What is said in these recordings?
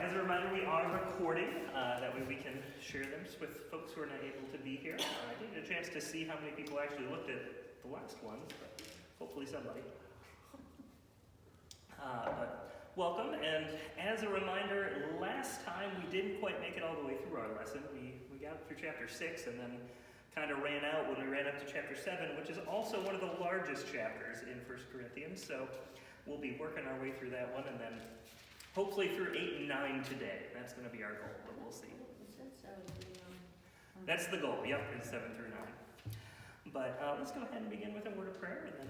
As a reminder, we are recording. That way we can share them with folks who are not able to be here. I didn't get a chance to see how many people actually looked at the last ones, but hopefully somebody. But welcome, and as a reminder, last time we didn't quite make it all the way through our lesson. We got through chapter 6 and then kind of ran out when we ran up to chapter 7, which is also one of the largest chapters in 1 Corinthians. So we'll be working our way through that one, and then hopefully through 8 and 9 today. That's going to be our goal, but we'll see. That's the goal, yep, is 7 through 9. But let's go ahead and begin with a word of prayer, and then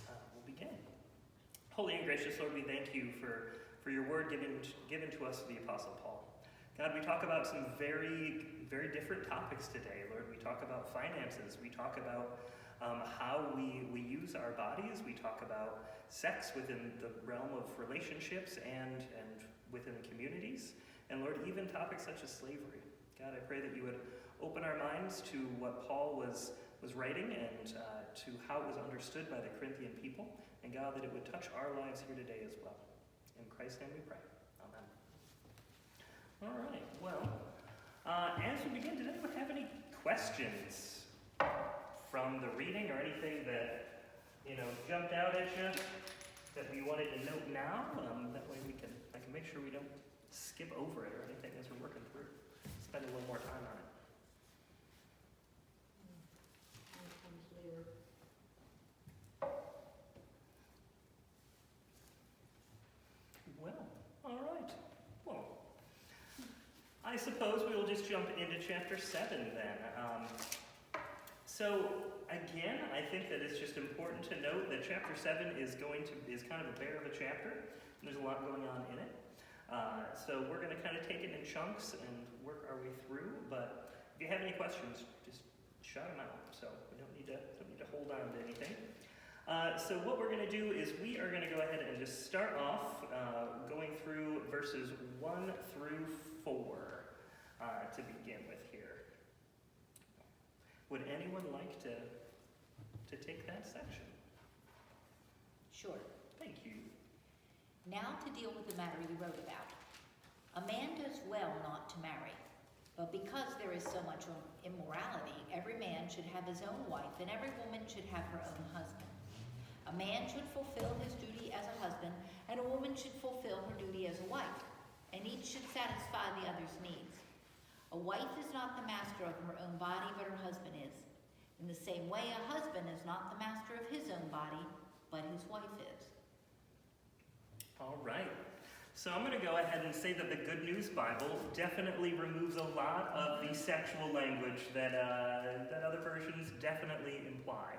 we'll begin. Holy and gracious Lord, we thank you for your word given to us, the Apostle Paul. God, we talk about some very, very different topics today, Lord. We talk about finances. We talk about how we use our bodies. We talk about sex within the realm of relationships and within communities. And Lord, even topics such as slavery. God, I pray that you would open our minds to what Paul was writing and to how it was understood by the Corinthian people. And God, that it would touch our lives here today as well. In Christ's name we pray. Amen. All right, well, as we begin, did anyone have any questions from the reading or anything that, jumped out at you that we wanted to note now? That way I can make sure we don't skip over it or anything as we're working through. Spend a little more time on it. Well, all right. Well, I suppose we will just jump into chapter 7 then. So again, I think that it's just important to note that chapter 7 is kind of a bear of a chapter. There's a lot going on in it. So we're going to kind of take it in chunks and work our way through. But if you have any questions, just shout them out. So we don't need to hold on to anything. So what we're going to do is we are going to go ahead and just start off going through verses 1 through 4 to begin with here. Would anyone like to take that section? Sure. Thank you. Now to deal with the matter you wrote about. A man does well not to marry, but because there is so much immorality, every man should have his own wife, and every woman should have her own husband. A man should fulfill his duty as a husband, and a woman should fulfill her duty as a wife, and each should satisfy the other's needs. A wife is not the master of her own body, but her husband is. In the same way, a husband is not the master of his own body, but his wife is. All right. So I'm going to go ahead and say that the Good News Bible definitely removes a lot of the sexual language that other versions definitely imply.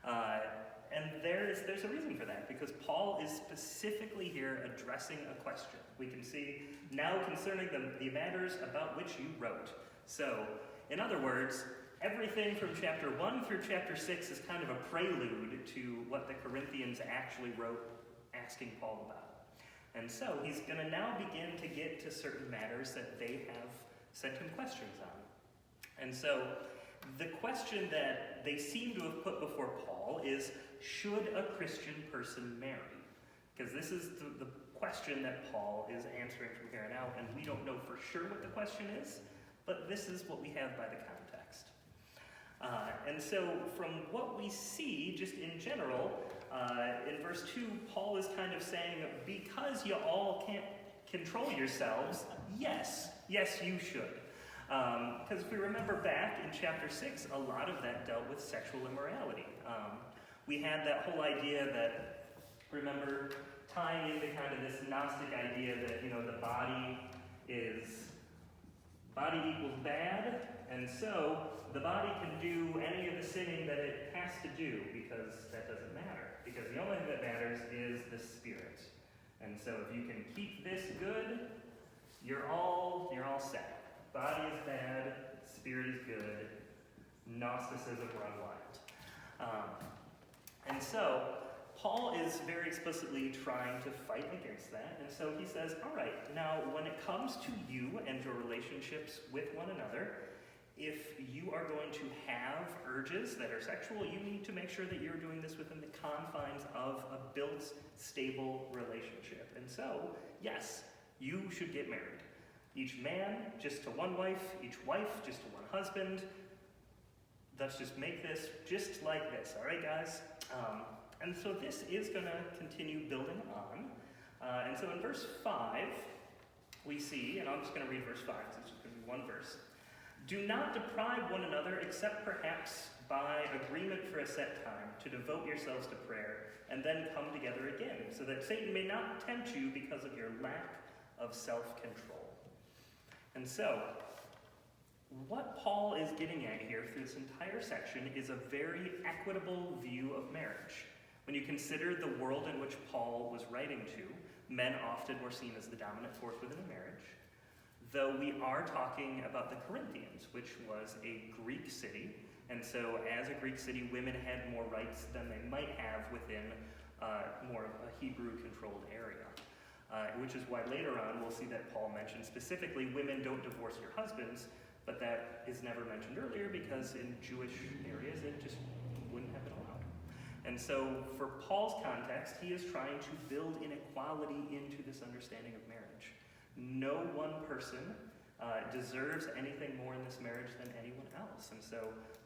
And there's a reason for that, because Paul is specifically here addressing a question. We can see now concerning the matters about which you wrote. So, in other words, everything from chapter 1 through chapter 6 is kind of a prelude to what the Corinthians actually wrote asking Paul about. And so he's going to now begin to get to certain matters that they have sent him questions on. And so the question that they seem to have put before Paul is, should a Christian person marry? Because this is the question that Paul is answering from here on out, and we don't know for sure what the question is, but this is what we have by the context. And so from what we see, just in general, in verse 2, Paul is kind of saying, because you all can't control yourselves, yes, you should. Because if we remember back in chapter 6, a lot of that dealt with sexual immorality. We had that whole idea that, remember, tying into kind of this Gnostic idea that, the body equals bad, and so the body can do any of the sinning that it has to do, because that doesn't matter. Because the only thing that matters is the spirit. And so if you can keep this good, you're all set. Body is bad, spirit is good, Gnosticism run wild. And so Paul is very explicitly trying to fight against that. And so he says, all right, now when it comes to you and your relationships with one another, if you are going to have urges that are sexual, you need to make sure that you're doing this within the confines of a built, stable relationship. And so, yes, You should get married. Each man just to one wife, each wife just to one husband. Let's just make this just like this, all right, guys? And so this is going to continue building on. And so in verse 5, we see, and I'm just going to read verse 5, because it's just going to be one verse. Do not deprive one another, except perhaps by agreement for a set time, to devote yourselves to prayer, and then come together again, so that Satan may not tempt you because of your lack of self-control. And so, what Paul is getting at here through this entire section is a very equitable view of marriage. When you consider the world in which Paul was writing to, men often were seen as the dominant force within a marriage. Though we are talking about the Corinthians, which was a Greek city, and so as a Greek city, women had more rights than they might have within more of a Hebrew-controlled area. Which is why later on we'll see that Paul mentions specifically women don't divorce your husbands, but that is never mentioned earlier because in Jewish areas it just wouldn't have been allowed. And so for Paul's context, he is trying to build inequality into this understanding of marriage. No one person deserves anything more in this marriage than anyone else. And so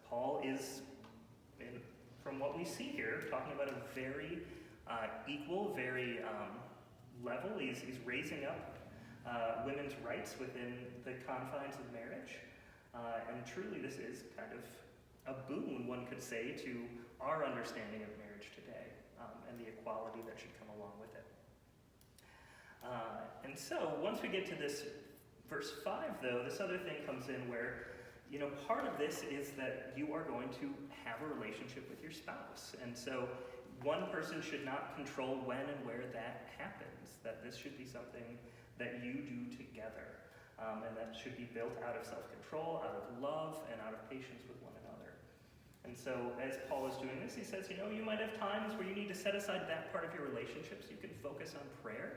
Paul is, from what we see here, talking about a very equal, very level. He's raising up women's rights within the confines of marriage. And truly this is kind of a boon, one could say, to our understanding of marriage today, and the equality that should come along with it. And so, once we get to this verse 5, though, this other thing comes in where, part of this is that you are going to have a relationship with your spouse. And so, one person should not control when and where that happens, that this should be something that you do together. And that should be built out of self-control, out of love, and out of patience with one another. And so, as Paul is doing this, he says, you might have times where you need to set aside that part of your relationship so you can focus on prayer.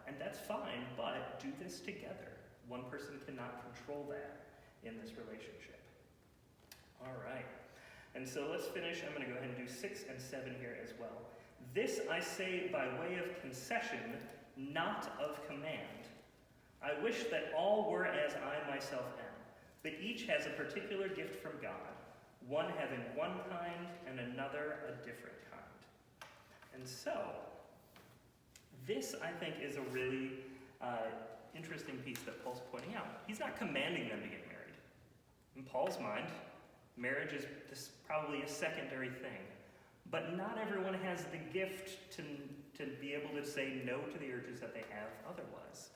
And that's fine, but do this together. One person cannot control that in this relationship. All right. And so let's finish. I'm going to go ahead and do 6 and 7 here as well. This I say by way of concession, not of command. I wish that all were as I myself am, but each has a particular gift from God, one having one kind and another a different kind. And so, this, I think, is a really interesting piece that Paul's pointing out. He's not commanding them to get married. In Paul's mind, marriage is probably a secondary thing. But not everyone has the gift to be able to say no to the urges that they have otherwise.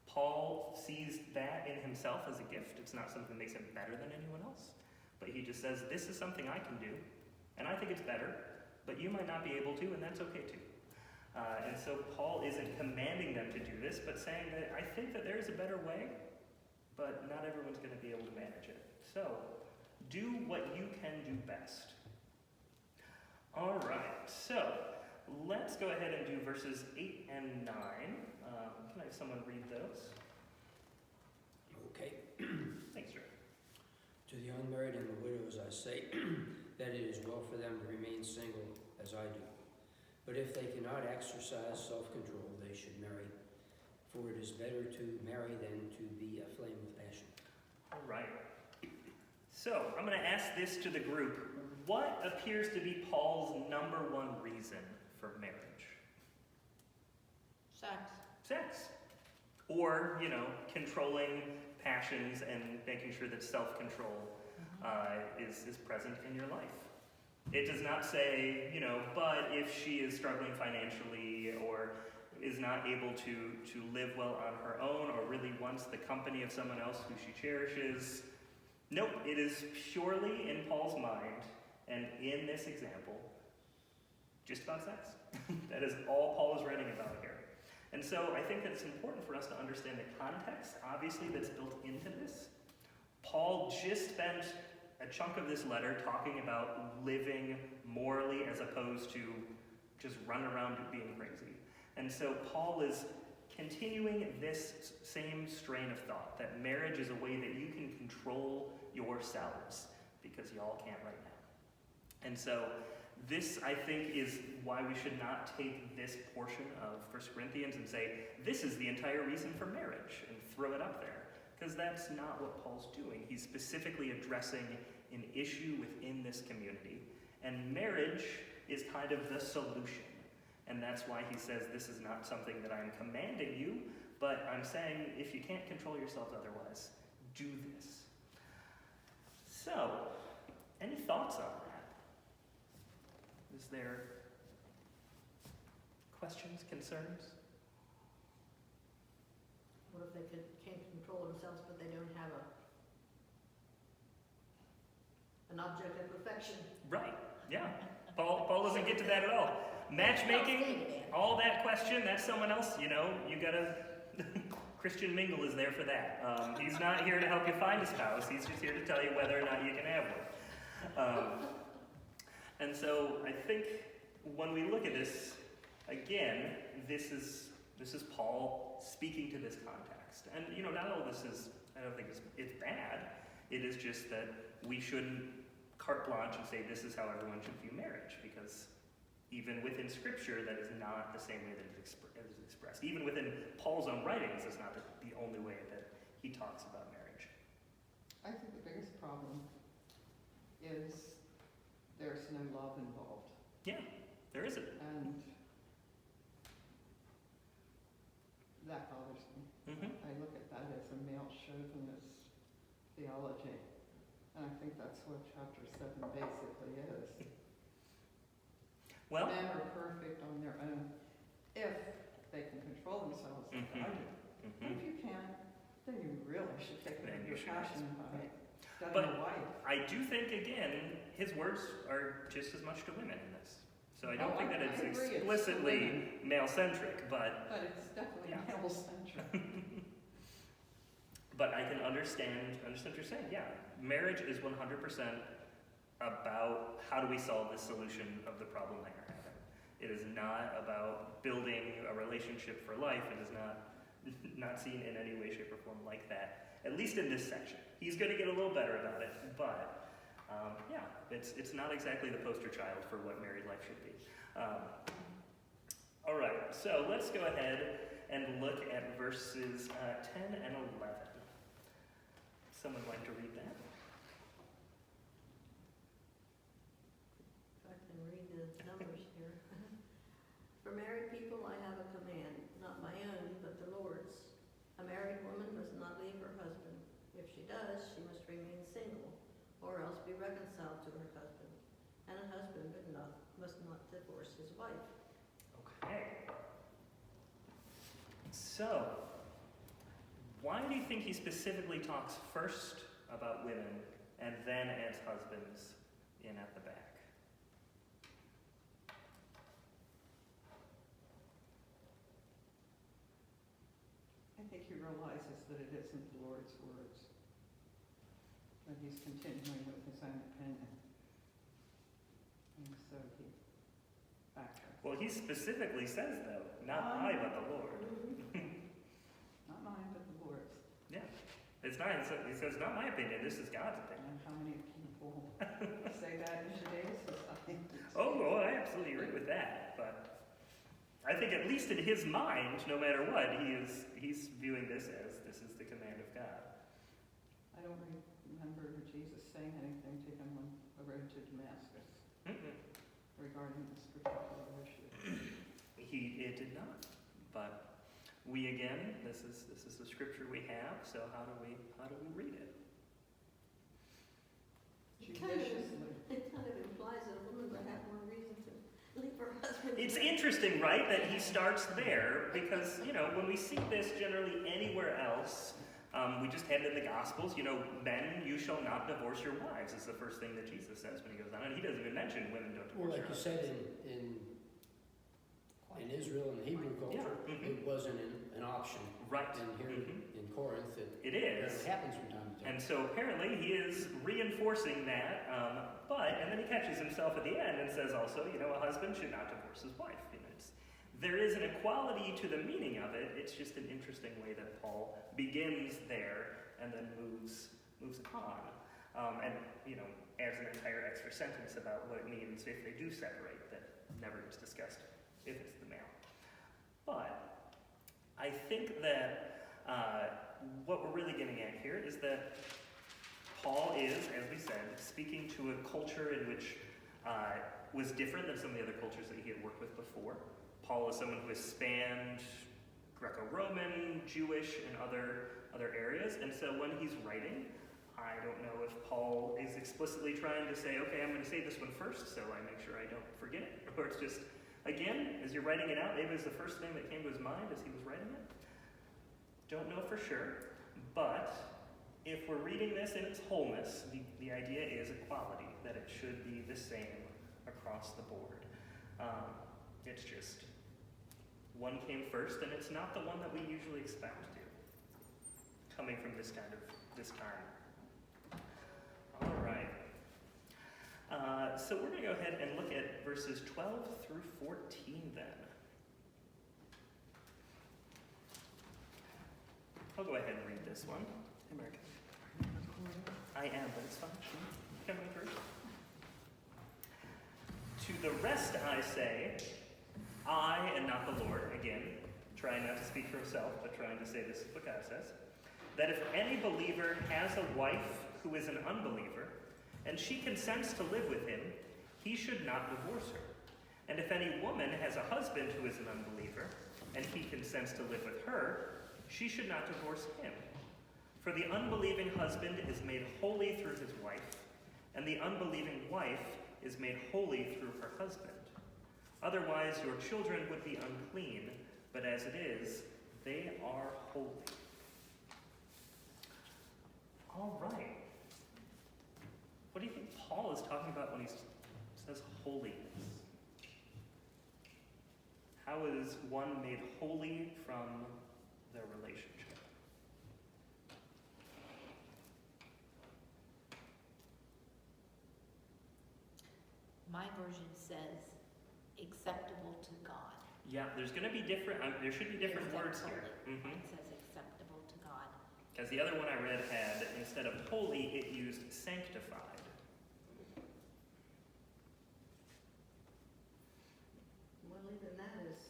Paul sees that in himself as a gift. It's not something that makes him better than anyone else. But he just says, this is something I can do, and I think it's better, but you might not be able to, and that's okay too. And so Paul isn't commanding them to do this, but saying that I think that there is a better way, but not everyone's going to be able to manage it. So, do what you can do best. All right, so let's go ahead and do verses 8 and 9. Can I have someone read those? Okay. Thanks, Drew. To the unmarried and the widows I say that it is well for them to remain single, as I do. But if they cannot exercise self-control, they should marry, for it is better to marry than to be aflame with passion. All right. So, I'm going to ask this to the group. What appears to be Paul's number one reason for marriage? Sex. Or, controlling passions and making sure that self-control is present in your life. It does not say, but if she is struggling financially or is not able to live well on her own or really wants the company of someone else who she cherishes. Nope, it is purely in Paul's mind and in this example, just about sex. That is all Paul is writing about here. And so I think that it's important for us to understand the context, obviously, that's built into this. Paul just spent a chunk of this letter talking about living morally as opposed to just run around being crazy. And so Paul is continuing this same strain of thought, that marriage is a way that you can control yourselves, because y'all can't right now. And so This, I think, is why we should not take this portion of 1 Corinthians and say, this is the entire reason for marriage, and throw it up there. Because that's not what Paul's doing. He's specifically addressing an issue within this community. And marriage is kind of the solution. And that's why he says this is not something that I'm commanding you, but I'm saying if you can't control yourselves otherwise, do this. So, any thoughts on that? Is there questions, concerns? What if they can't control themselves, but they don't have an object of perfection? Right, yeah. Paul doesn't get to that at all. Matchmaking, all that question, that's someone else, you gotta, Christian Mingle is there for that. He's not here to help you find a spouse, he's just here to tell you whether or not you can have one. And so I think when we look at this, again, this is Paul speaking to this context. And not all this is, I don't think it's bad, it is just that we shouldn't carte blanche and say this is how everyone should view marriage, because even within Scripture, that is not the same way that it is expressed. Even within Paul's own writings, it's not the only way that he talks about marriage. I think the biggest problem is there's no love involved. Yeah, there isn't. And that bothers me. Mm-hmm. I look at that as a male chauvinist theology. And I think that's what chapter 7 basically is. Well, Men are perfect on their own if they can control themselves like I do. But if you can't, then you really should take it Then with you your should. passion by But- studying a wife. I do think, again, his words are just as much to women in this. So I don't Oh, think that I it's agree, it's to explicitly male-centric, but But it's definitely Yeah. male-centric. I can understand what you're saying. Yeah, marriage is 100% about how do we solve this solution of the problem that you're having. It is not about building a relationship for life. It is not seen in any way, shape, or form like that. At least in this section, he's going to get a little better about it. But yeah, it's not exactly the poster child for what married life should be. All right, so let's go ahead and look at verses 10 and 11. Someone like to read that? I can read the numbers here. For married people, I have a command, not my own, but the Lord's. A married woman must not leave her husband. If she does, she must remain single, or else be reconciled to her husband. And a husband must not divorce his wife. Okay. So, why do you think he specifically talks first about women and then adds husbands in at the back? I think he realizes that it isn't the Lord's words, that he's continuing with his own opinion. And so he backtracks. Well, he specifically says, though, not I, but the Lord. Not mine, but the Lord's. Yeah. It's not, he says, not my opinion, this is God's opinion. And how many people say that in today's society? Oh, well, I absolutely agree with that, but I think at least in his mind, no matter what, he's viewing this as this is the command of God. I don't remember Jesus saying anything to him on the road to Damascus regarding this particular issue. It did not, but we again, this is the scripture we have. So how do we read it? It kind of Judiciously. implies that a woman would have more reason to leave her husband. It's interesting, right, that he starts there because when we see this generally anywhere else, we just had it in the Gospels. Men, you shall not divorce your wives is the first thing that Jesus says when he goes on, and he doesn't even mention women don't Well, divorce like their you said, husbands. in Israel, in the Hebrew culture, Yeah. it wasn't an option. Right. And here in Corinth, It it is. happens from time to time. And so apparently he is reinforcing that, and then he catches himself at the end and says also, a husband should not divorce his wife. There is an equality to the meaning of it. It's just an interesting way that Paul begins there and then moves on. and, adds an entire extra sentence about what it means if they do separate that never gets discussed if it's the male. But I think that what we're really getting at here is that Paul is, as we said, speaking to a culture in which was different than some of the other cultures that he had worked with before. Paul is someone who has spanned Greco-Roman, Jewish, and other areas, and so when he's writing, I don't know if Paul is explicitly trying to say, okay, I'm going to say this one first so I make sure I don't forget it, or it's just, again, as you're writing it out, maybe it was the first thing that came to his mind as he was writing it. Don't know for sure, but if we're reading this in its wholeness, the idea is equality, that it should be the same across the board. It's just, one came first, and it's not the one that we usually expect to, coming from this time. All right. So we're going to go ahead and look at verses 12 through 14 then. I'll go ahead and read this one. American. I am, but it's fine. Coming through. To the rest I say, I and not the Lord, again, trying not to speak for himself, but trying to say this is what God says, that if any believer has a wife who is an unbeliever, and she consents to live with him, he should not divorce her. And if any woman has a husband who is an unbeliever, and he consents to live with her, she should not divorce him. For the unbelieving husband is made holy through his wife, and the unbelieving wife is made holy through her husband. Otherwise your children would be unclean, but as it is, they are holy. All right. What do you think Paul is talking about when he says holiness? How is one made holy from their relationship? My version says acceptable to God. Yeah, there's going to be different, there should be different Instead of words here. holy. Mine says acceptable to God. Because the other one I read had, instead of holy, it used sanctified. Well, even that is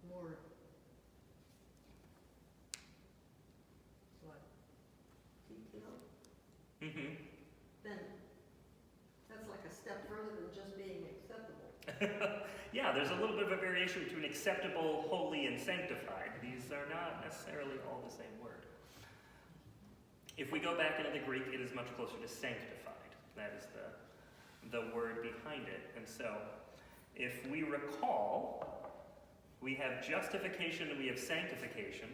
more, what, detailed? Mm-hmm. Then, that's like a step further than just being acceptable. Yeah, there's a little bit of a variation between acceptable, holy, and sanctified. These are not necessarily all the same word. If we go back into the Greek, it is much closer to sanctified. That is the word behind it. And so, if we recall, we have justification and we have sanctification.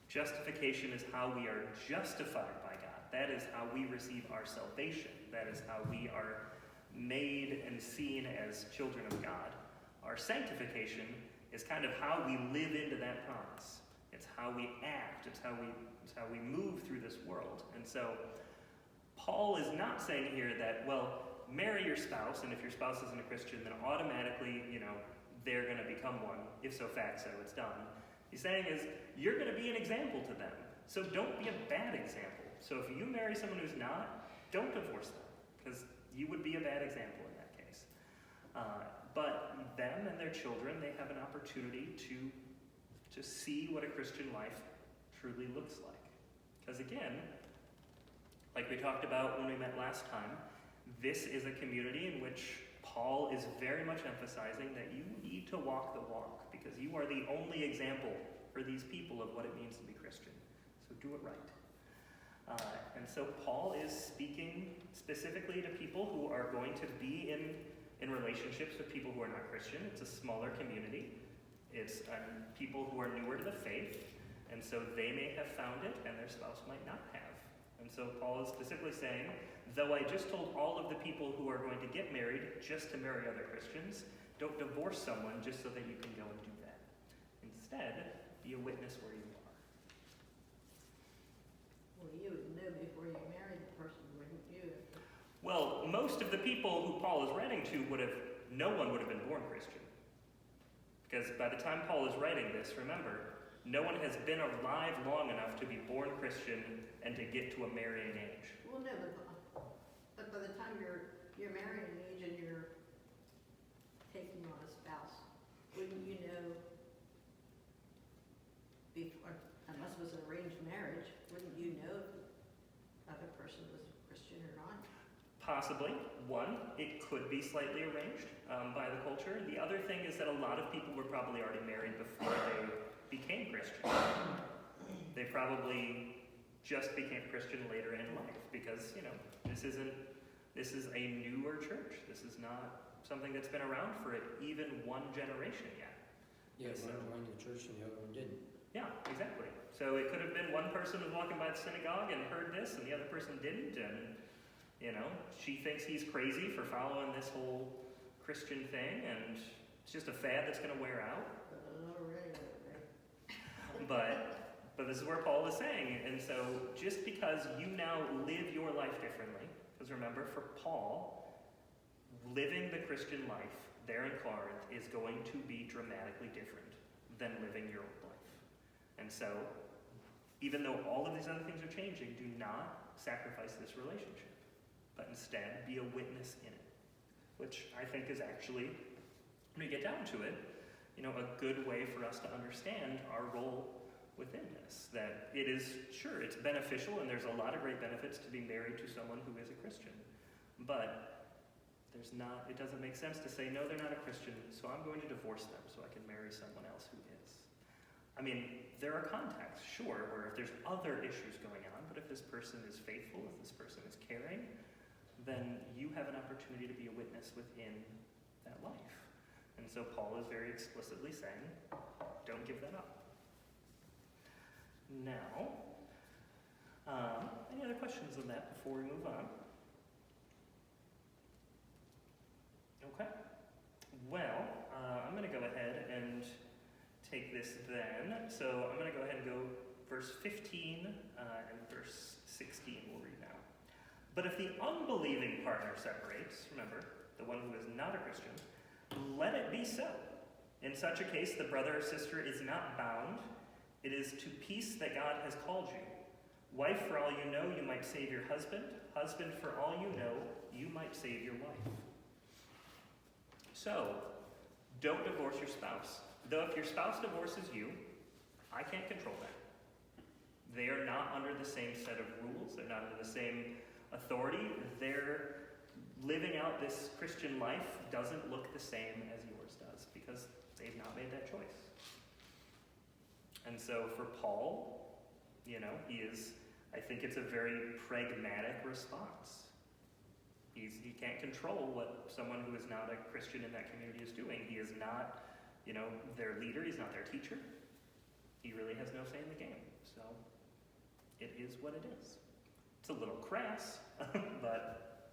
Justification is how we are justified by God. That is how we receive our salvation. That is how we are made and seen as children of God. Our sanctification is kind of how we live into that promise. It's how we act. It's how we move through this world. And so Paul is not saying here that, well, marry your spouse, and if your spouse isn't a Christian, then automatically, they're going to become one. If so facto, it's done. He's saying is, you're going to be an example to them. So don't be a bad example. So if you marry someone who's not, don't divorce them, because you would be a bad example in that case. But them and their children, they have an opportunity to see what a Christian life truly looks like. Because again, like we talked about when we met last time, this is a community in which Paul is very much emphasizing that you need to walk the walk, because you are the only example for these people of what it means to be Christian. So do it right. And so Paul is speaking specifically to people who are going to be in relationships with people who are not Christian. It's a smaller community. It's people who are newer to the faith, and so they may have found it and their spouse might not have. And so Paul is specifically saying, though I just told all of the people who are going to get married just to marry other Christians, don't divorce someone just so that you can go and do that. Instead, be a witness where you are. Well, you would know before you married the person, wouldn't you? Well, most of the people who Paul is writing to no one would have been born Christian. Because by the time Paul is writing this, remember, No one has been alive long enough to be born Christian and to get to a marrying age. Well, no, but by the time you're marrying age and you're taking on a spouse, wouldn't you know before, unless it was an arranged marriage, wouldn't you know if the other person was Christian or not? Possibly. One, it could be slightly arranged by the culture. The other thing is that a lot of people were probably already married before they became Christian. They probably just became Christian later in life because, this is a newer church. This is not something that's been around for even one generation yet. Yeah, So- one joined the church and the other one didn't. Yeah, exactly. So it could have been one person was walking by the synagogue and heard this and the other person didn't, and she thinks he's crazy for following this whole Christian thing, and it's just a fad that's going to wear out. But this is where Paul is saying, and so just because you now live your life differently, because remember, for Paul, living the Christian life there in Corinth is going to be dramatically different than living your old life. And so, even though all of these other things are changing, do not sacrifice this relationship, but instead be a witness in it, which I think is actually, when we get down to it, a good way for us to understand our role within this. That it is, sure, it's beneficial, and there's a lot of great benefits to being married to someone who is a Christian, but it doesn't make sense to say, no, they're not a Christian, so I'm going to divorce them so I can marry someone else who is. I mean, there are contexts, sure, where if there's other issues going on, but if this person is faithful, if this person is caring, then you have an opportunity to be a witness within that life. And so Paul is very explicitly saying, don't give that up. Now, any other questions on that before we move on? Okay. Well, I'm going to go ahead and take this then. So I'm going to go ahead and go verse 15 and verse 16 we'll read now. But if the unbelieving partner separates, remember, the one who is not a Christian, let it be so. In such a case, the brother or sister is not bound. It is to peace that God has called you. Wife, for all you know, you might save your husband. Husband, for all you know, you might save your wife. So, don't divorce your spouse. Though if your spouse divorces you, I can't control that. They are not under the same set of rules. They're not under the same authority. Their living out this Christian life doesn't look the same as yours does because they've not made that choice. And so for Paul, I think it's a very pragmatic response. He can't control what someone who is not a Christian in that community is doing. He is not, their leader. He's not their teacher. He really has no say in the game. So it is what it is. It's a little crass, but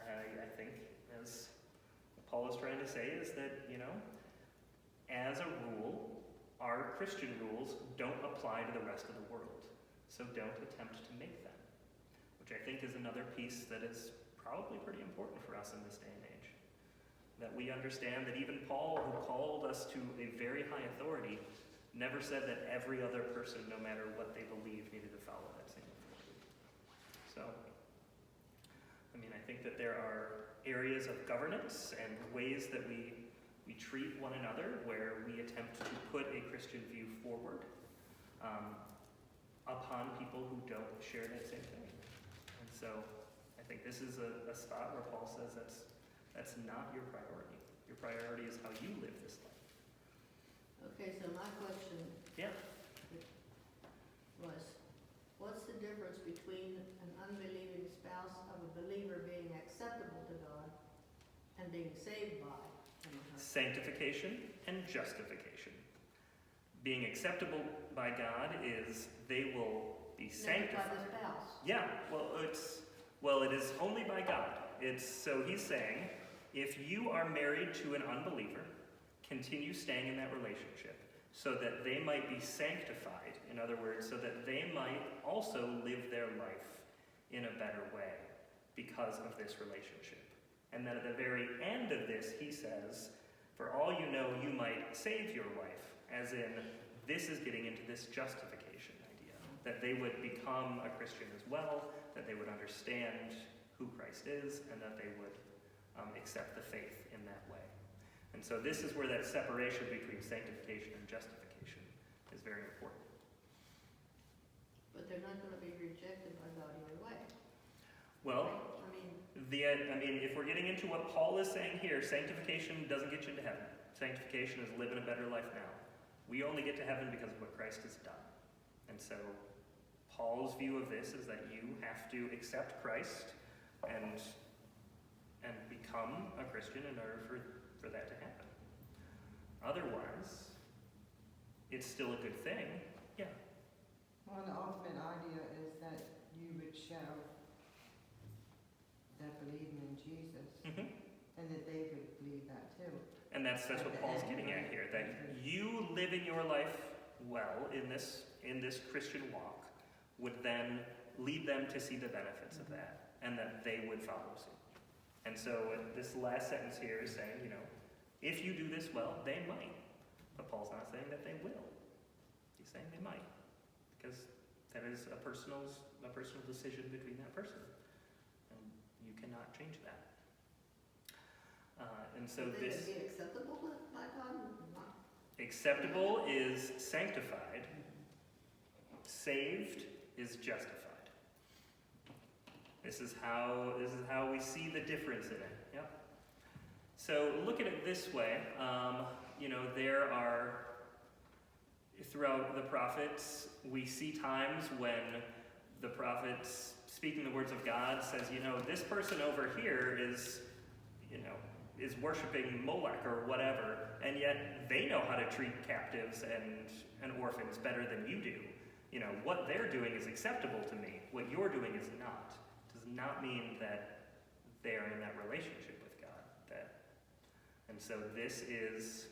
I think as Paul is trying to say is that, as a rule, our Christian rules don't apply to the rest of the world. So don't attempt to make them, which I think is another piece that is probably pretty important for us in this day and age. That we understand that even Paul, who called us to a very high authority, never said that every other person, no matter what they believe, needed to follow that same authority. So, I think that there are areas of governance and ways that we treat one another where we attempt to put a Christian view forward upon people who don't share that same thing. And so I think this is a spot where Paul says that's not your priority. Your priority is how you live this life. Okay, so my question Yeah. was, what's the difference between an unbelieving spouse of a believer being acceptable to God and being saved by him or her? Sanctification and justification. Being acceptable by God is they will be sanctified. By the spouse. Yeah, it is only by God. So he's saying, if you are married to an unbeliever, continue staying in that relationship so that they might be sanctified. In other words, so that they might also live their life in a better way because of this relationship. And then at the very end of this, he says, for all you know, you might save your wife, as in, this is getting into this justification idea, that they would become a Christian as well, that they would understand who Christ is, and that they would accept the faith in that way. And so this is where that separation between sanctification and justification is very important. But they're not gonna be rejected by God either way. Well, Right? I mean, if we're getting into what Paul is saying here, sanctification doesn't get you into heaven. Sanctification is living a better life now. We only get to heaven because of what Christ has done. And so Paul's view of this is that you have to accept Christ and become a Christian in order for that to happen. Otherwise, it's still a good thing. Yeah. Well, the ultimate idea is that you would show that believing in Jesus, Mm-hmm. and that they would believe that too. And that's what Paul's getting at here, that you living your life well in this Christian walk would then lead them to see the benefits of that, and that they would follow suit. And so this last sentence here is saying, if you do this well, they might. But Paul's not saying that they will. He's saying they might, because that is a personal decision between that person, and you cannot change that. And so they this would be acceptable by God? Not. acceptable is sanctified, saved is justified. This is how we see the difference in it. Yep. So look at it this way. There are, throughout the prophets, we see times when the prophets, speaking the words of God, says, this person over here is worshiping Molech or whatever, and yet they know how to treat captives and orphans better than you do. What they're doing is acceptable to me. What you're doing is not. It does not mean that they are in that relationship with God. And so this is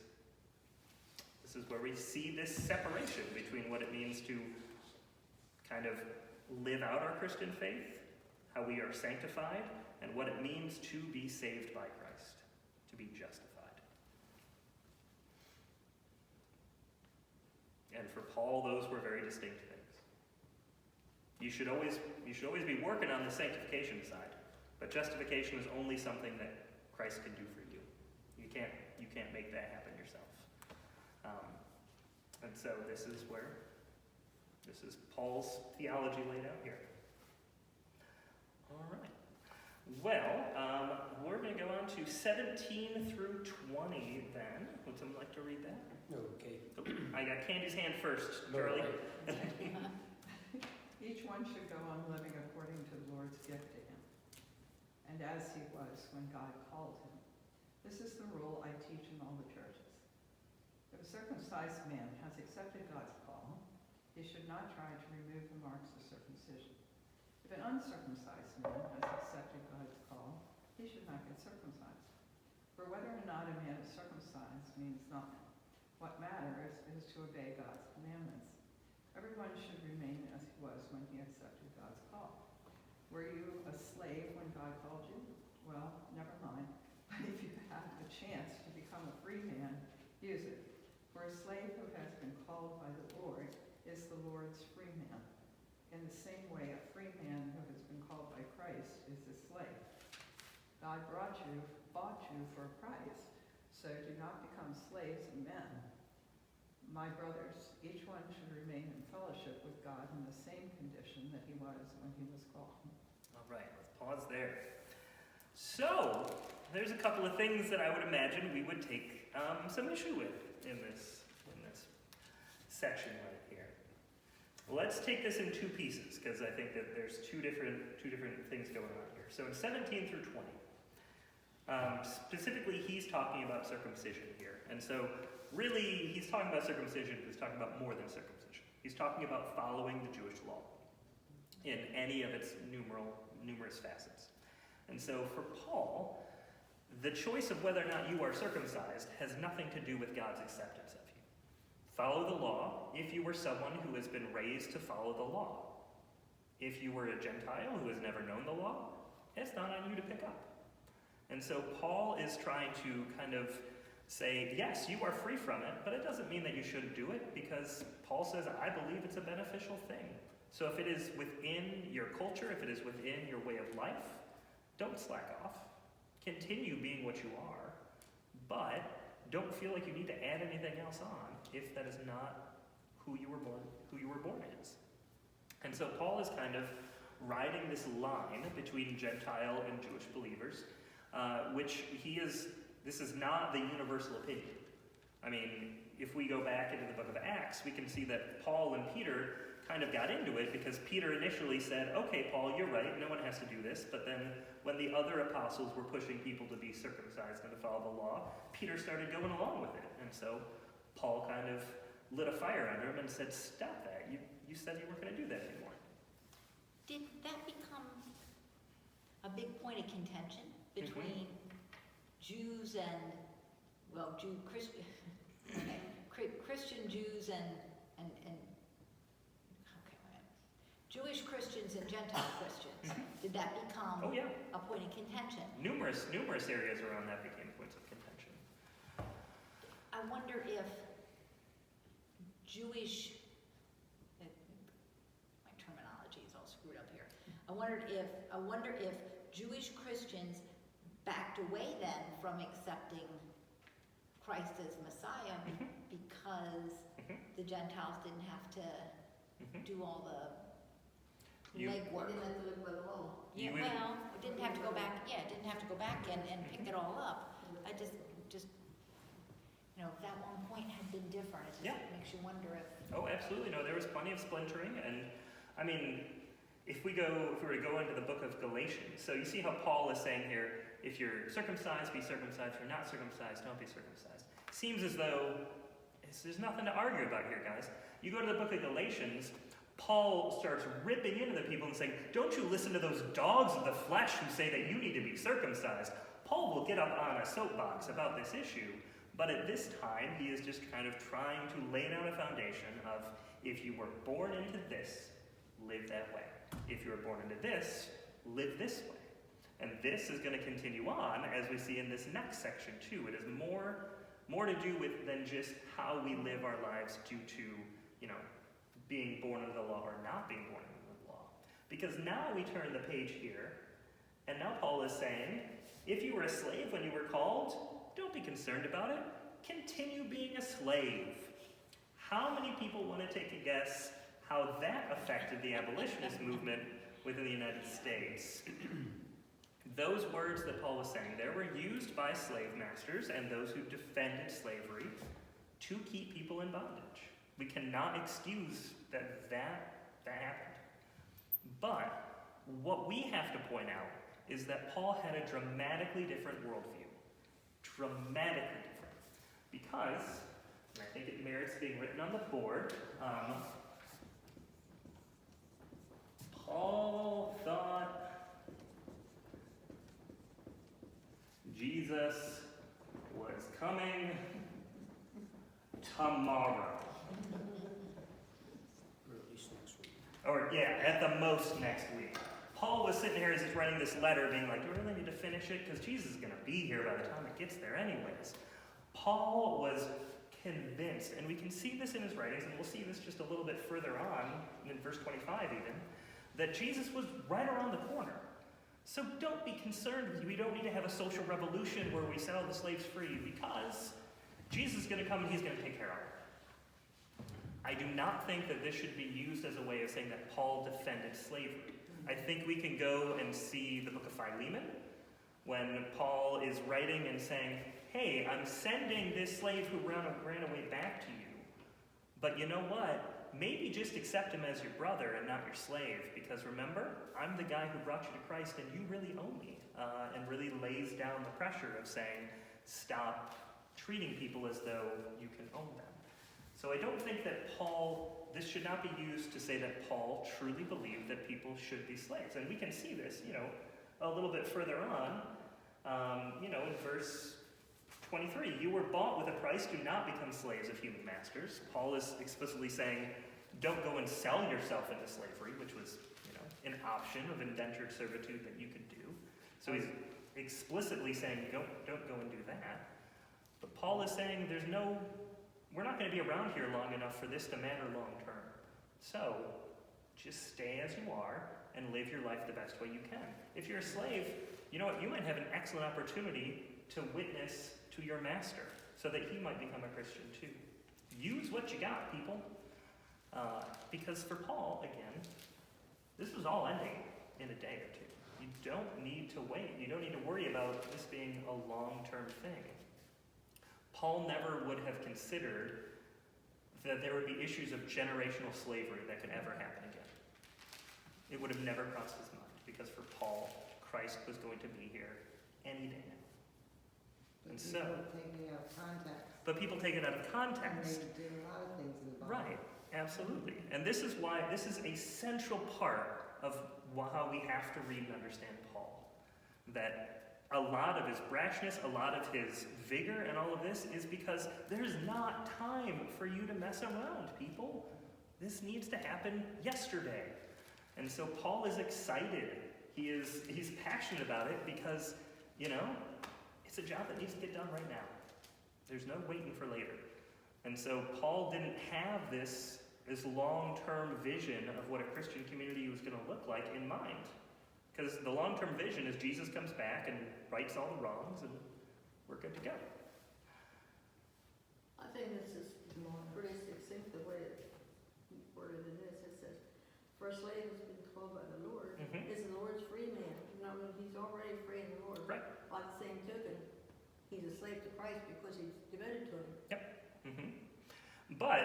where we see this separation between what it means to kind of live out our Christian faith, how we are sanctified, and what it means to be saved by Christ, to be justified. And for Paul, those were very distinct things. You should always be working on the sanctification side, but justification is only something that Christ can do for you. You can't make that happen yourself. And so this is Paul's theology laid out here. All right. Well, we're going to go on to 17 through 20 then. Would someone like to read that? Okay. I got Candy's hand first, Charlie. Each one should go on living according to the Lord's gift to him, and as he was when God called him. This is the rule I teach in all the churches. If a circumcised man has accepted God's call, he should not try to remove the marks of circumcision. If an uncircumcised man has accepted God's call, he should not get circumcised. For whether or not a man is circumcised means nothing. What matters is to obey God's commandments. Everyone should remain as he was when he accepted God's call. Were you a slave when God called you? Well, never mind. But if you have a chance to become a free man, use it. For a slave who has been called by the Lord is the Lord's free man. In the same way, a free man who has been called by Christ is a slave. God bought you for a price, so do not become slaves of men. My brothers, each one should remain in fellowship with God in the same condition that he was when he was called. All right, let's pause there. So, there's a couple of things that I would imagine we would take some issue with in this section right here. Let's take this in two pieces, because I think that there's two different things going on here. So in 17 through 20, specifically he's talking about circumcision here. And so really he's talking about circumcision, but he's talking about more than circumcision. He's talking about following the Jewish law in any of its numerous facets. And so for Paul, the choice of whether or not you are circumcised has nothing to do with God's acceptance of you. Follow the law if you were someone who has been raised to follow the law. If you were a Gentile who has never known the law, it's not on you to pick up. And so Paul is trying to kind of say, yes, you are free from it, but it doesn't mean that you shouldn't do it, because Paul says, I believe it's a beneficial thing. So if it is within your culture, if it is within your way of life, don't slack off. Continue being what you are, but don't feel like you need to add anything else on if that is not who you were born as. And so Paul is kind of riding this line between Gentile and Jewish believers, this is not the universal opinion. I mean, if we go back into the book of Acts, we can see that Paul and Peter kind of got into it because Peter initially said, okay, Paul, you're right, no one has to do this. But then when the other apostles were pushing people to be circumcised and to follow the law, Peter started going along with it. And so Paul kind of lit a fire under him and said, stop that. You said you weren't going to do that anymore. Did that become a big point of contention between Jews and, well, Christian Jews and Jewish Christians and Gentile Christians? Did that become a point of contention? Numerous areas around that became points of contention. I wonder if Jewish, my terminology is all screwed up here. I wonder if Jewish Christians backed away then from accepting Christ as Messiah because the Gentiles didn't have to do all the legwork. They didn't have to live by the law. Yeah, well, it didn't have to go back. Yeah, it didn't have to go back and pick it all up. I just, if that one point had been different, it just makes you wonder if. Oh, absolutely. No, there was plenty of splintering, and I mean, if we were to go into the book of Galatians, so you see how Paul is saying here, if you're circumcised, be circumcised. If you're not circumcised, don't be circumcised. Seems as though there's nothing to argue about here, guys. You go to the book of Galatians, Paul starts ripping into the people and saying, don't you listen to those dogs of the flesh who say that you need to be circumcised. Paul will get up on a soapbox about this issue, but at this time, he is just kind of trying to lay down a foundation of, if you were born into this, live that way. If you were born into this, live this way. And this is going to continue on, as we see in this next section too. It is more to do with than just how we live our lives due to, being born under the law or not being born under the law. Because now we turn the page here, and now Paul is saying, if you were a slave when you were called, don't be concerned about it. Continue being a slave. How many people want to take a guess how that affected the abolitionist movement within the United States? Those words that Paul was saying there were used by slave masters and those who defended slavery to keep people in bondage. We cannot excuse that happened. But what we have to point out is that Paul had a dramatically different worldview. Dramatically different. Because, and I think it merits being written on the board, Paul thought Jesus was coming tomorrow. Or at least next week. Or, at the most next week. Paul was sitting here as he's writing this letter being like, do we really need to finish it? Because Jesus is going to be here by the time it gets there anyways. Paul was convinced, and we can see this in his writings, and we'll see this just a little bit further on, in verse 25 even, that Jesus was right around the corner. So don't be concerned. We don't need to have a social revolution where we set all the slaves free, because Jesus is going to come and he's going to take care of it. I do not think that this should be used as a way of saying that Paul defended slavery. I think we can go and see the book of Philemon, when Paul is writing and saying, hey, I'm sending this slave who ran away back to you. But you know what? Maybe just accept him as your brother and not your slave, because remember, I'm the guy who brought you to Christ and you really owe me. And really lays down the pressure of saying, stop treating people as though you can own them. So I don't think that this should not be used to say that Paul truly believed that people should be slaves. And we can see this, a little bit further on, in verse 23, you were bought with a price, do not become slaves of human masters. Paul is explicitly saying, don't go and sell yourself into slavery, which was, an option of indentured servitude that you could do. So he's explicitly saying, don't go and do that. But Paul is saying we're not going to be around here long enough for this to matter long term. So, just stay as you are and live your life the best way you can. If you're a slave, you know what? You might have an excellent opportunity to witness to your master so that he might become a Christian too. Use what you got, people. Because for Paul, again, this was all ending in a day or two. You don't need to wait. You don't need to worry about this being a long-term thing. Paul never would have considered that there would be issues of generational slavery that could ever happen again. It would have never crossed his mind, because for Paul, Christ was going to be here any day now. And so, but people take it out of context. And they do a lot of things in the Bible. Right, absolutely. And this is why this is a central part of how we have to read and understand Paul. That a lot of his brashness, a lot of his vigor and all of this is because there's not time for you to mess around, people. This needs to happen yesterday. And so Paul is excited. He's passionate about it because, it's a job that needs to get done right now. There's no waiting for later. And so Paul didn't have this long-term vision of what a Christian community was going to look like in mind. Because the long-term vision is Jesus comes back and rights all the wrongs, and we're good to go. I think this is pretty succinct the way it worded it is. It says, for a slave has been called by the Lord, is the Lord's free man. He's already free in the Lord. Right. By the same token, he's a slave to Christ because he's devoted to him.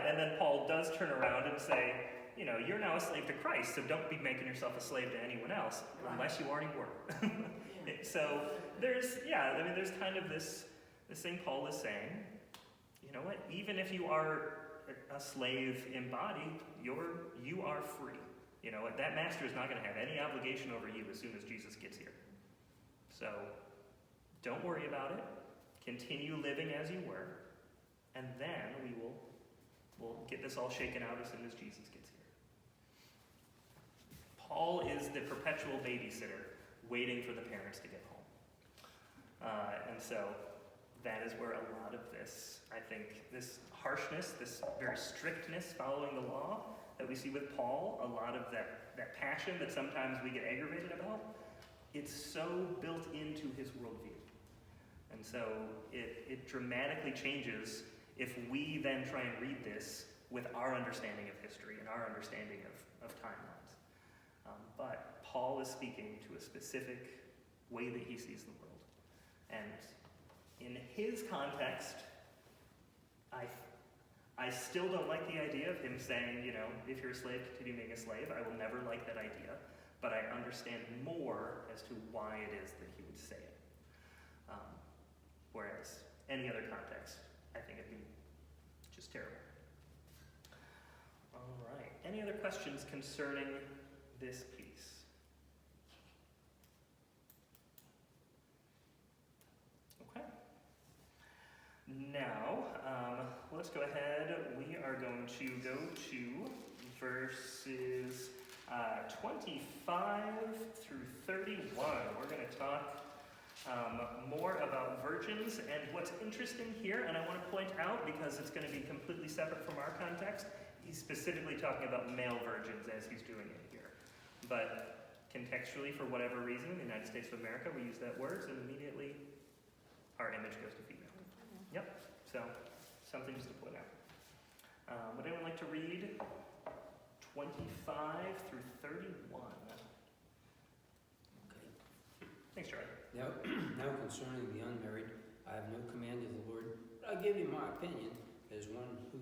And then Paul does turn around and say, you're now a slave to Christ, so don't be making yourself a slave to anyone else, unless you already were. So there's kind of this thing Paul is saying, you know what, even if you are a slave in body, you are free. You know what, that master is not going to have any obligation over you as soon as Jesus gets here. So don't worry about it. Continue living as you were, and then we'll get this all shaken out as soon as Jesus gets here. Paul is the perpetual babysitter waiting for the parents to get home. And so that is where a lot of this, I think, this harshness, this very strictness following the law that we see with Paul, a lot of that passion that sometimes we get aggravated about, it's so built into his worldview. And so it dramatically changes if we then try and read this with our understanding of history and our understanding of timelines. But Paul is speaking to a specific way that he sees the world. And in his context, I still don't like the idea of him saying, if you're a slave, continue being a slave. I will never like that idea. But I understand more as to why it is that he would say it. Whereas any other context, I think it'd be just terrible. All right. Any other questions concerning this piece? Okay. Now, let's go ahead. We are going to go to verses 25 through 31. We're going to talk more about virgins, and what's interesting here, and I want to point out because it's going to be completely separate from our context, he's specifically talking about male virgins as he's doing it here. But contextually, for whatever reason, in the United States of America, we use that word, and immediately our image goes to female. Yep, so something just to point out. Would anyone like to read 25 through 31? Okay. Thanks, Charlie. Now concerning the unmarried, I have no command of the Lord, but I give you my opinion as one who,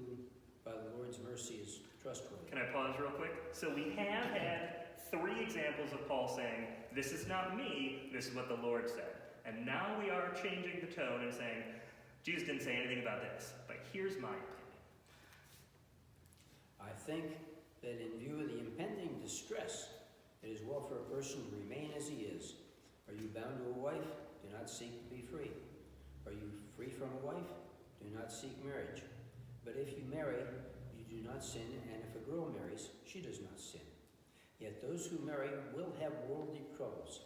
by the Lord's mercy, is trustworthy. Can I pause real quick? So we have had 3 examples of Paul saying, this is not me, this is what the Lord said. And now we are changing the tone and saying, Jesus didn't say anything about this, but here's my opinion. I think that in view of the impending distress, it is well for a person to remain as he is. Are you bound to a wife? Do not seek to be free. Are you free from a wife? Do not seek marriage. But if you marry, you do not sin, and if a girl marries, she does not sin. Yet those who marry will have worldly troubles,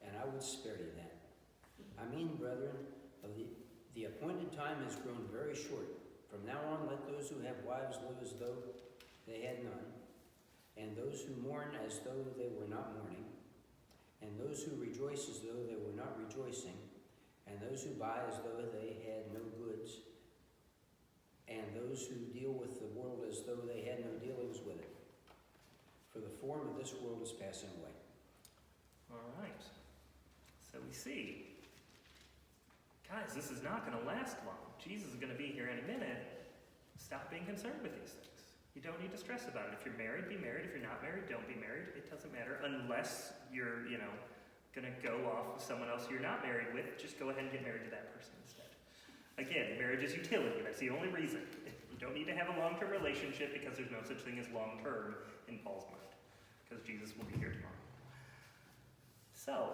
and I would spare you that. I mean, brethren, of The appointed time has grown very short. From now on, let those who have wives live as though they had none, and those who mourn as though they were not mourning, and those who rejoice as though they were not rejoicing, and those who buy as though they had no goods, and those who deal with the world as though they had no dealings with it. For the form of this world is passing away. All right. So we see, guys, this is not going to last long. Jesus is going to be here in a minute. Stop being concerned with these things. You don't need to stress about it. If you're married, be married. If you're not married, don't be married. It doesn't matter unless you're, going to go off with someone else you're not married with. Just go ahead and get married to that person instead. Again, marriage is utility. That's the only reason. You don't need to have a long-term relationship because there's no such thing as long-term in Paul's mind. Because Jesus will be here tomorrow. So,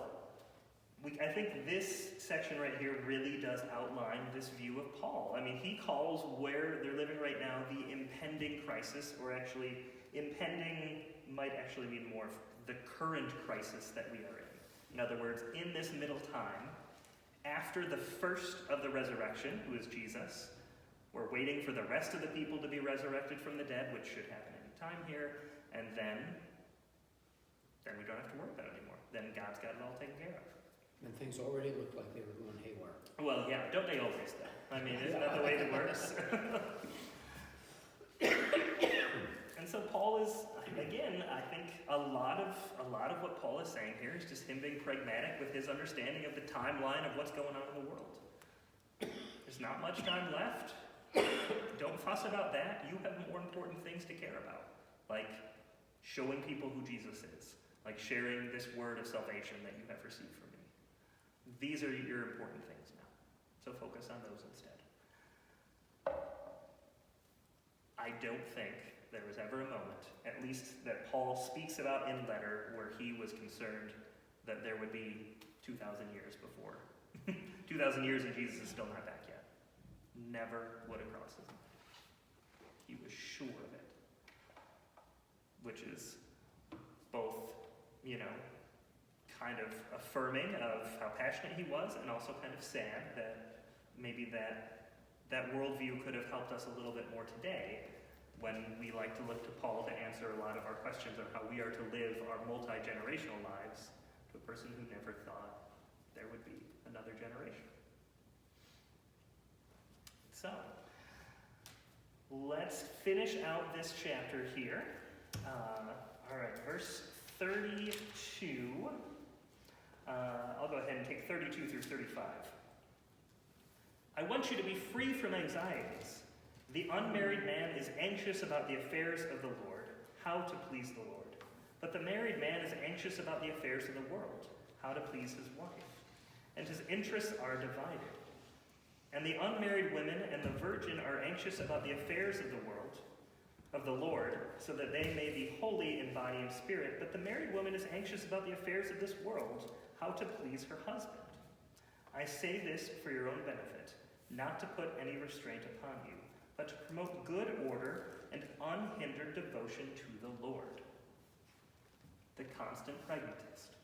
I think this section right here really does outline this view of Paul. I mean, he calls where they're living right now the impending crisis, or actually, impending might actually mean more the current crisis that we are in. In other words, in this middle time, after the first of the resurrection, who is Jesus, we're waiting for the rest of the people to be resurrected from the dead, which should happen any time here, and then we don't have to worry about it anymore. Then God's got it all taken care of. And things already looked like they were going haywire. Well, yeah, don't they always, though? I mean, isn't that the way it works? And so Paul is, again, I think a lot of what Paul is saying here is just him being pragmatic with his understanding of the timeline of what's going on in the world. There's not much time left. Don't fuss about that. You have more important things to care about, like showing people who Jesus is, like sharing this word of salvation that you have received from me. These are your important things now. So focus on those instead. I don't think there was ever a moment, at least that Paul speaks about in letter, where he was concerned that there would be 2,000 years before. 2,000 years and Jesus is still not back yet. Never would have crossed his mind. He was sure of it. Which is both, kind of affirming of how passionate he was, and also kind of sad that maybe that worldview could have helped us a little bit more today, when we like to look to Paul to answer a lot of our questions on how we are to live our multi-generational lives, to a person who never thought there would be another generation. So, let's finish out this chapter here. All right, verse 32. I'll go ahead and take 32 through 35. I want you to be free from anxieties. The unmarried man is anxious about the affairs of the Lord, how to please the Lord. But the married man is anxious about the affairs of the world, how to please his wife. And his interests are divided. And the unmarried women and the virgin are anxious about the affairs of the world, of the Lord, so that they may be holy in body and spirit. But the married woman is anxious about the affairs of this world, how to please her husband. I say this for your own benefit, not to put any restraint upon you, but to promote good order and unhindered devotion to the Lord. The constant pragmatist.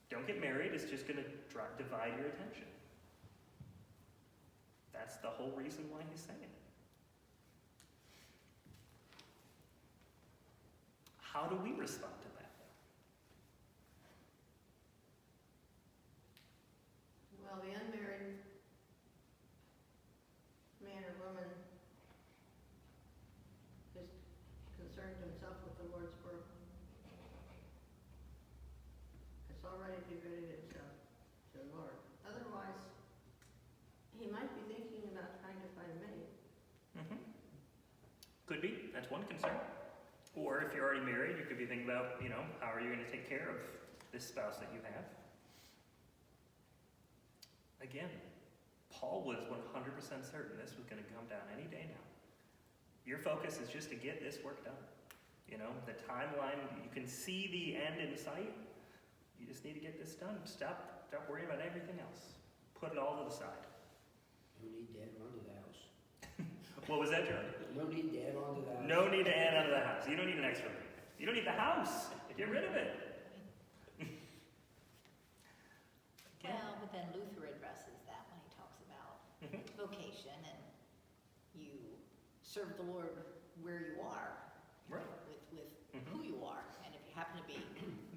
Don't get married, it's just going to divide your attention. That's the whole reason why he's saying it. How do we respond to that? Well, the unmarried man or woman is concerned himself with the Lord's work. It's already devoted himself to the Lord. Otherwise, he might be thinking about trying to find a mate. Mm-hmm. Could be. That's one concern. Or if you're already married, you could be thinking about, how are you going to take care of this spouse that you have? Again, Paul was 100% certain this was going to come down any day now. Your focus is just to get this work done. The timeline, you can see the end in sight. You just need to get this done. Stop worrying about everything else. Put it all to the side. No need to add on to the house. What was that, John? No need to add on to the house. No need to add on to the house. You don't need an extra thing. You don't need the house. Get rid of it. Well, but then Luther addresses that when he talks vocation and you serve the Lord where you are, you know, Right. with Mhm. who you are. And if you happen to be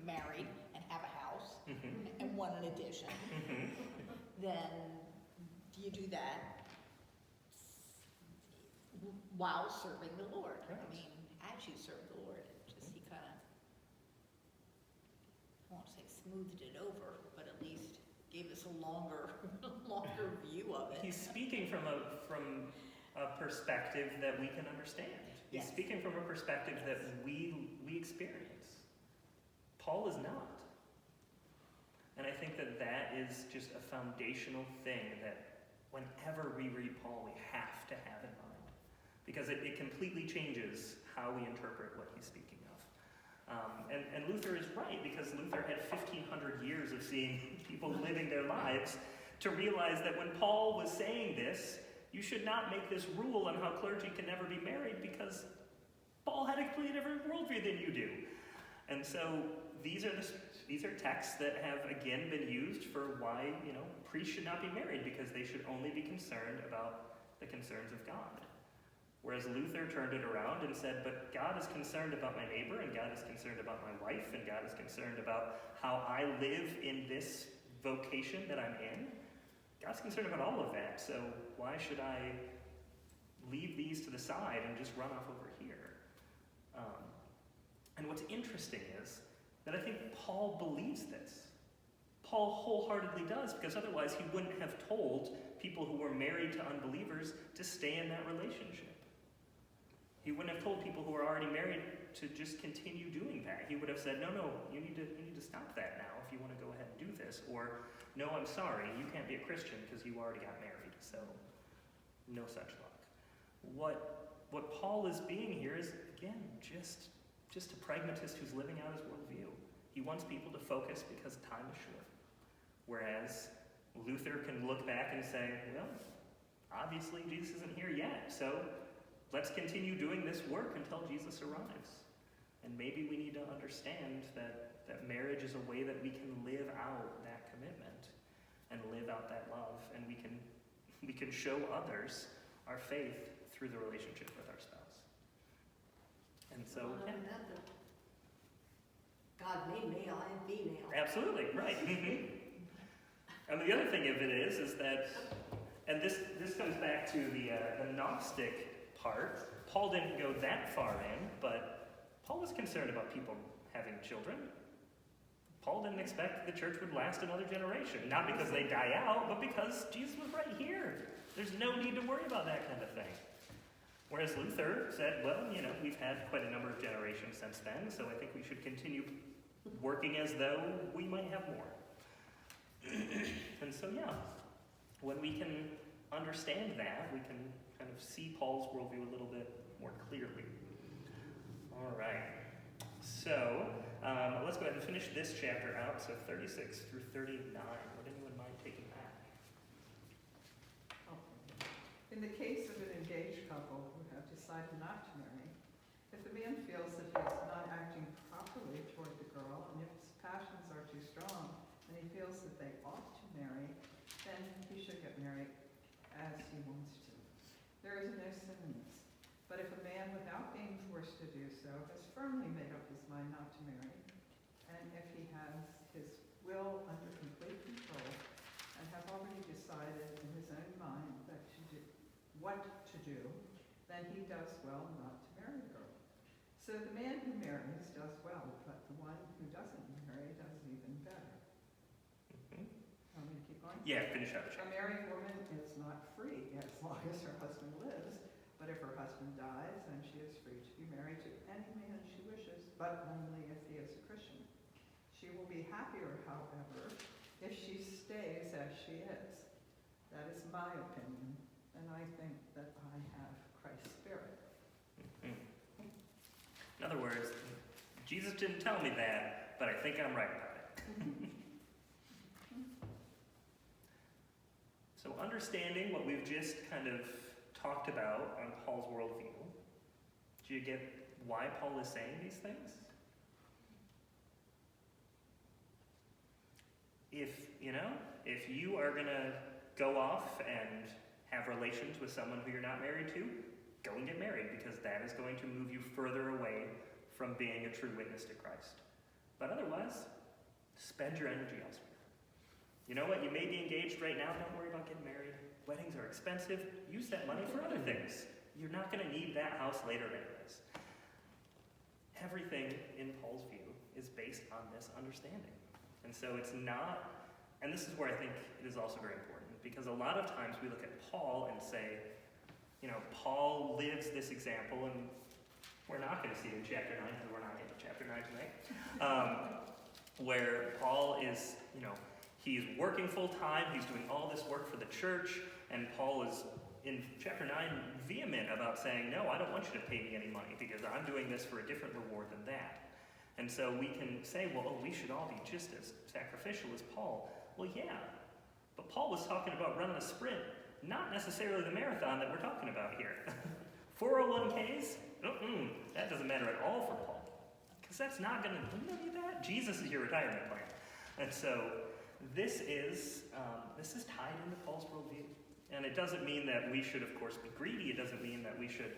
married and have a house Mhm. and one in addition, Mhm. then you do that while serving the Lord. Right. I mean, as you serve the Lord, it just, he kind of, I won't say smoothed it over, but at least gave us a longer view of it. He's speaking from a perspective that we can understand. He's Yes. speaking from a perspective that we experience. Paul is not. And I think that that is just a foundational thing that whenever we read Paul, we have to have in mind. Because it completely changes how we interpret what he's speaking of. And Luther is right, because Luther had 1,500 years of seeing people living their lives to realize that when Paul was saying this, you should not make this rule on how clergy can never be married, because Paul had a completely different worldview than you do. And so these are texts that have again been used for why, priests should not be married, because they should only be concerned about the concerns of God. Whereas Luther turned it around and said, but God is concerned about my neighbor, and God is concerned about my wife, and God is concerned about how I live in this vocation that I'm in. God's concerned about all of that, so why should I leave these to the side and just run off over here? And what's interesting is that I think Paul believes this. Paul wholeheartedly does, because otherwise he wouldn't have told people who were married to unbelievers to stay in that relationship. He wouldn't have told people who are already married to just continue doing that. He would have said, no, you need to stop that now if you want to go ahead and do this. Or, no, I'm sorry, you can't be a Christian because you already got married, so no such luck. What Paul is being here is, again, just a pragmatist who's living out his worldview. He wants people to focus because time is short. Whereas Luther can look back and say, well, obviously Jesus isn't here yet, so let's continue doing this work until Jesus arrives. And maybe we need to understand that marriage is a way that we can live out that commitment and live out that love, and we can show others our faith through the relationship with our spouse. And so, Well, yeah. that God made male and female. Absolutely, right. And the other thing of it is that, and this comes back to the Gnostic part. Paul didn't go that far in, but Paul was concerned about people having children. Paul didn't expect the church would last another generation. Not because they die out, but because Jesus was right here. There's no need to worry about that kind of thing. Whereas Luther said, well, we've had quite a number of generations since then, so I think we should continue working as though we might have more. And so, when we can understand that, we can kind of see Paul's worldview a little bit more clearly. All right. So, let's go ahead and finish this chapter out, so 36 through 39. Would anyone mind taking that? In the case of an engaged couple who have decided not to marry, if the man feels that he is not acting properly toward the girl, and if his passions are too strong, and he feels that they ought to marry, then he should get married as he wants to. There is no sin in this. But if a man, without being forced to do so, has firmly made up his mind not to marry, and if he has his will under complete control, and have already decided in his own mind what to do, then he does well not to marry the girl. So the man who marries does well, but the one who doesn't marry does even better. Want me to keep going? Yeah, finish up. A married woman is not free as long as her husband lives, but if her husband dies, then she is free to be married to any man she wishes, but only if he is a Christian. She will be happier, however, if she stays as she is. That is my opinion, and I think that I have Christ's Spirit. In other words, Jesus didn't tell me that, but I think I'm right about it. So understanding what we've just kind of talked about on Paul's worldview, do you get why Paul is saying these things? If you are going to go off and have relations with someone who you're not married to, go and get married, because that is going to move you further away from being a true witness to Christ. But otherwise, spend your energy elsewhere. You know what? You may be engaged right now. Don't worry about getting married. Weddings are expensive. Use that money for other things. You're not going to need that house later anyways. Everything in Paul's view is based on this understanding. And so it's not, and this is where I think it is also very important, because a lot of times we look at Paul and say, you know, Paul lives this example, and we're not going to see it in chapter 9, because we're not getting to chapter 9 tonight, where Paul is, you know, he's working full time, he's doing all this work for the church, and Paul is, in chapter 9, vehement about saying, no, I don't want you to pay me any money, because I'm doing this for a different reward than that. And so we can say, well, oh, we should all be just as sacrificial as Paul. Well, yeah, but Paul was talking about running a sprint, not necessarily the marathon that we're talking about here. 401ks? That doesn't matter at all for Paul, because that's not going to do that. Jesus is your retirement plan. And so this is tied into Paul's worldview. And it doesn't mean that we should, of course, be greedy. It doesn't mean that we should,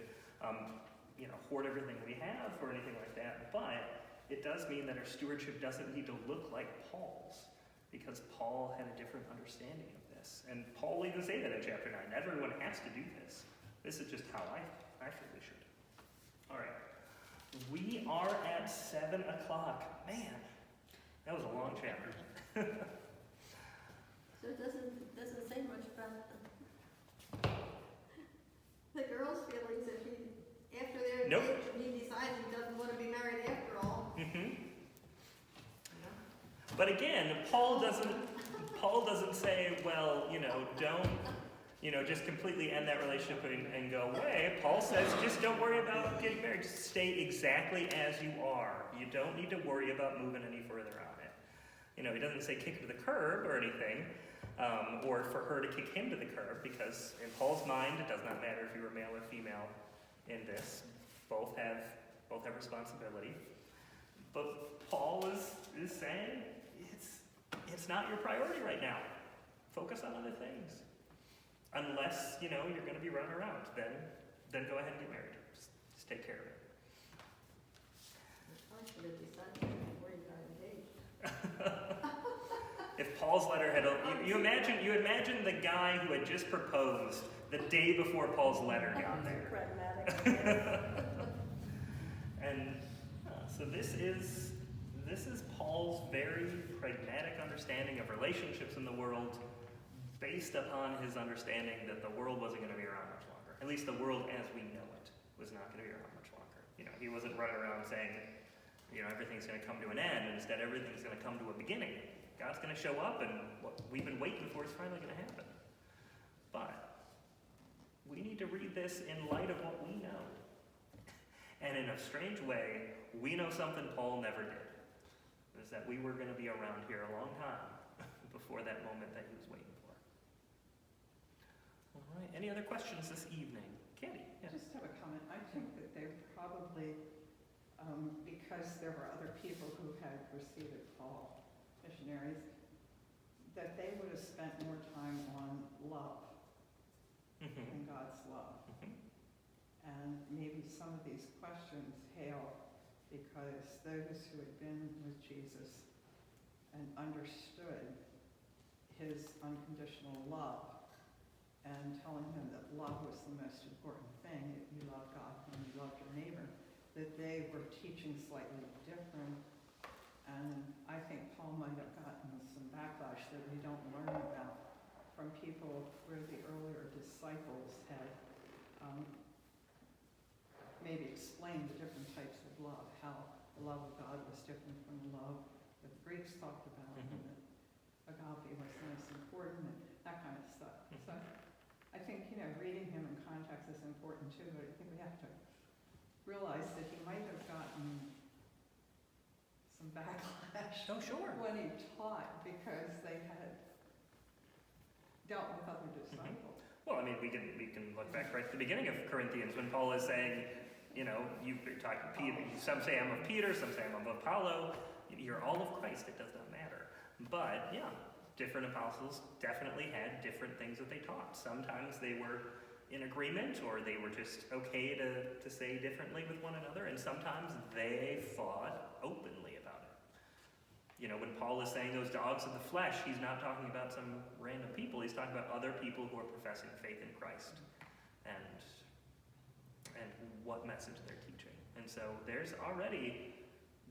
hoard everything we have or anything like that. But it does mean that our stewardship doesn't need to look like Paul's, because Paul had a different understanding of this. And Paul will even say that in chapter 9. Everyone has to do this. This is just how I feel we should. All right. We are at 7 o'clock. Man, that was a long chapter. So it doesn't say much about the girl's feelings if after they're Nope. engaged, and he decides he doesn't want to be married after all. But again, Paul doesn't say, well, don't, just completely end that relationship and go away. Paul says, just don't worry about getting married. Just stay exactly as you are. You don't need to worry about moving any further on it. He doesn't say kick him to the curb or anything, or for her to kick him to the curb, because in Paul's mind, it does not matter if you were male or female in this. Both have responsibility. But Paul is saying, it's not your priority right now. Focus on other things. Unless, you're going to be running around, then go ahead and get married. Just take care of it. I should have decided before you got engaged. If Paul's letter had, you imagine the guy who had just proposed the day before Paul's letter got there. Pragmatic. And so this is Paul's very pragmatic understanding of relationships in the world, based upon his understanding that the world wasn't going to be around much longer. At least the world as we know it was not going to be around much longer. He wasn't running around saying, everything's going to come to an end. Instead, everything's going to come to a beginning. God's going to show up, and what we've been waiting for is finally going to happen. But we need to read this in light of what we know. And in a strange way, we know something Paul never did. Is that we were going to be around here a long time before that moment that he was waiting for. All right, any other questions this evening? Candy? I just have a comment. I think that they probably, because there were other people who had preceded Paul, missionaries, that they would have spent more time on love and God's love. And maybe some of these questions hail because those who had been with Jesus and understood his unconditional love and telling him that love was the most important thing, that you love God and you love your neighbor, that they were teaching slightly different. And I think Paul might have gotten some backlash that we don't learn about from people where the earlier disciples had maybe explained the different types of love, how the love of God was different from the love that the Greeks talked about, and that agape was most important, and that kind of stuff. So I think, reading him in context is important too, but I think we have to realize that he might have gotten some backlash Oh, sure. when he taught, because they had dealt with other disciples. Well, we can look back right at the beginning of Corinthians when Paul is saying, you're talking Peter. Some say I'm of Peter, some say I'm of Apollo. You're all of Christ. It does not matter. But yeah, different apostles definitely had different things that they taught. Sometimes they were in agreement, or they were just okay to say differently with one another, and sometimes they fought openly about it. You know, when Paul is saying those dogs of the flesh, he's not talking about some random people. He's talking about other people who are professing faith in Christ and what message they're teaching. And so there's already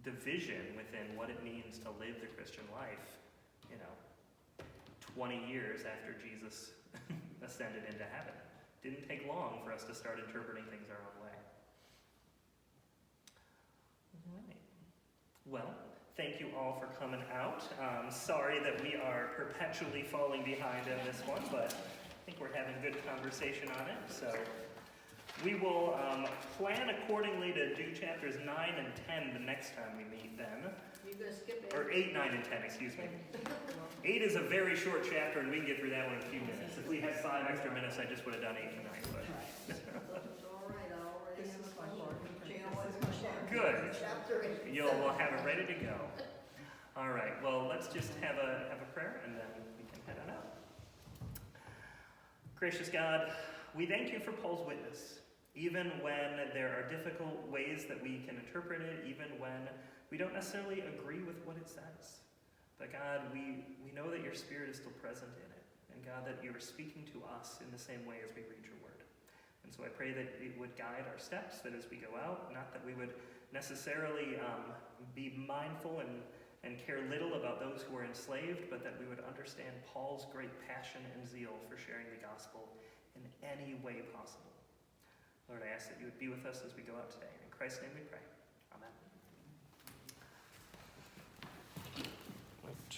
division within what it means to live the Christian life, 20 years after Jesus ascended into heaven. Didn't take long for us to start interpreting things our own way. All right. Well, thank you all for coming out. Sorry that we are perpetually falling behind on this one, but I think we're having good conversation on it. So we will plan accordingly to do chapters 9 and 10 the next time we meet then. You gonna skip it? Or 8, 9, and 10, excuse me. 8 is a very short chapter, and we can get through that one in a few minutes. If we had 5 extra minutes, I just would have done 8 and 9. But It's all right, I already This have is a my Lord. Good. Chapter 8. We'll have it ready to go. All right. Well, let's just have a prayer, and then we can head on out. Gracious God, we thank you for Paul's witness. Even when there are difficult ways that we can interpret it, even when we don't necessarily agree with what it says. But God, we know that your Spirit is still present in it. And God, that you are speaking to us in the same way as we read your word. And so I pray that it would guide our steps, that as we go out, not that we would necessarily be mindful and care little about those who are enslaved, but that we would understand Paul's great passion and zeal for sharing the gospel in any way possible. Lord, I ask that you would be with us as we go out today. In Christ's name we pray. Amen. Right.